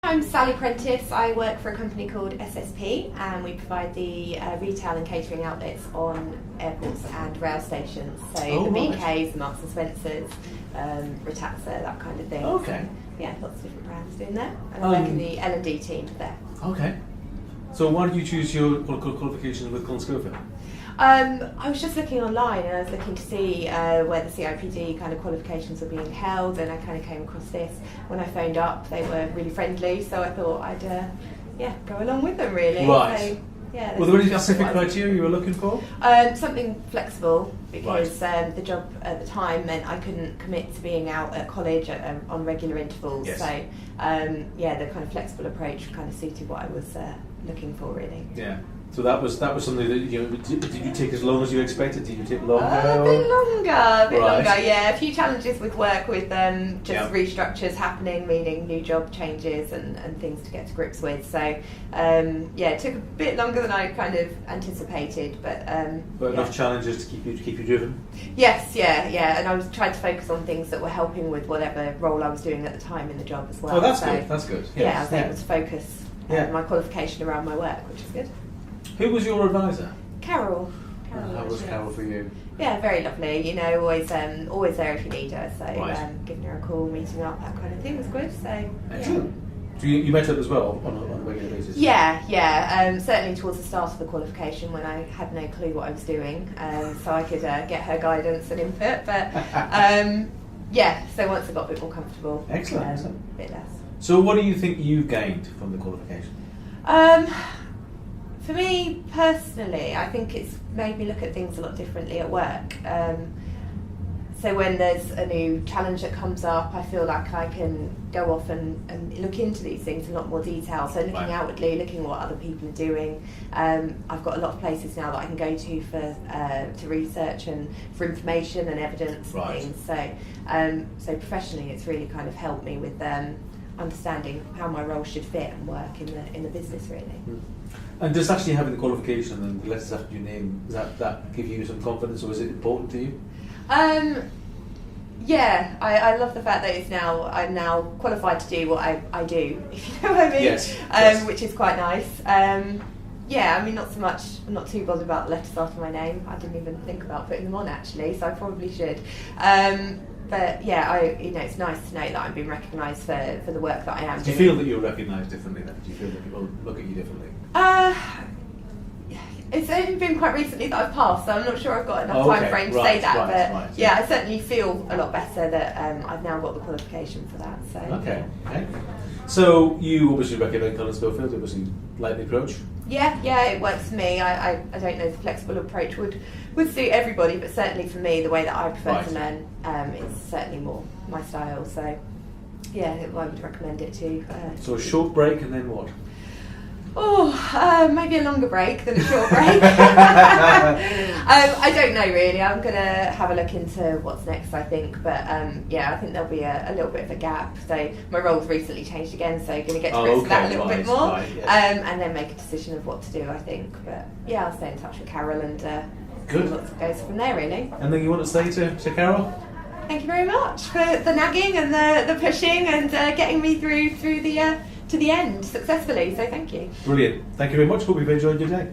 I'm Sally Prentice. I work for a company called SSP, and we provide the retail and catering outlets on airports and rail stations. So the BKs, the Marks and Spencers, Rataxa, that kind of thing. Okay. So, yeah, lots of different brands doing that. And I work in the L&D team there. Okay. So why did you choose your qualifications with Cullen Scholefield? I was just looking online and I was looking to see where the CIPD kind of qualifications were being held, and I kind of came across this. When I phoned up, they were really friendly, so I thought I'd go along with them really. Right. So, yeah, were there any specific criteria you were looking for? Something flexible, because the job at the time meant I couldn't commit to being out at college on regular intervals. Yes. So the kind of flexible approach kind of suited what I was looking for really. Yeah. So that was something that did you take as long as you expected? Did you take longer? A bit longer. Right. Yeah, a few challenges with work, with restructures happening, meaning new job changes and things to get to grips with. So it took a bit longer than I kind of anticipated, but enough challenges to keep you driven. Yes, yeah, and I was trying to focus on things that were helping with whatever role I was doing at the time in the job as well. Oh, that's good. That's good. Yes. Yeah, I was able to focus my qualification around my work, which is good. Who was your advisor? Carol. How was Carol for you? Yeah, very lovely. Always there if you need her. So giving her a call, meeting up, that kind of thing was good. So excellent. So you met up as well on a regular basis? Yeah. Certainly towards the start of the qualification, when I had no clue what I was doing, so I could get her guidance and input. But so once I got a bit more comfortable, excellent. A bit less. So what do you think you gained from the qualification? For me personally, I think it's made me look at things a lot differently at work. So when there's a new challenge that comes up, I feel like I can go off and look into these things in a lot more detail. So looking outwardly, looking at what other people are doing. I've got a lot of places now that I can go to for research and for information and evidence and things. So professionally, it's really kind of helped me with understanding how my role should fit and work in the business really. And does actually having the qualification and the letters after your name, does that give you some confidence, or is it important to you? I love the fact that I'm now qualified to do what I do, if you know what I mean. Yes. Which is quite nice. Not so much. I'm not too bothered about the letters after my name. I didn't even think about putting them on actually, so I probably should. It's nice to know that I'm being recognised for the work that I am doing. Do you feel that you're recognised differently then? Do you feel that people look at you differently? It's only been quite recently that I've passed, so I'm not sure I've got enough time frame to say that. I certainly feel a lot better that I've now got the qualification for that. So okay. So you obviously recommend Cullen Scholefield, obviously like the approach? Yeah, it works for me. I don't know if the flexible approach would suit everybody, but certainly for me, the way that I prefer to learn is certainly more my style. So I would recommend it too. So a short break and then what? Maybe a longer break than a short break. I don't know really. I'm going to have a look into what's next, I think. But I think there'll be a little bit of a gap. So my role's recently changed again, so going to get to grips with that a little bit more. And then make a decision of what to do, I think. But I'll stay in touch with Carol and see what goes from there really. Anything you want to say to Carol? Thank you very much for the nagging and the pushing and getting me through to the end successfully, so thank you. Brilliant. Thank you very much. Hope you've enjoyed your day.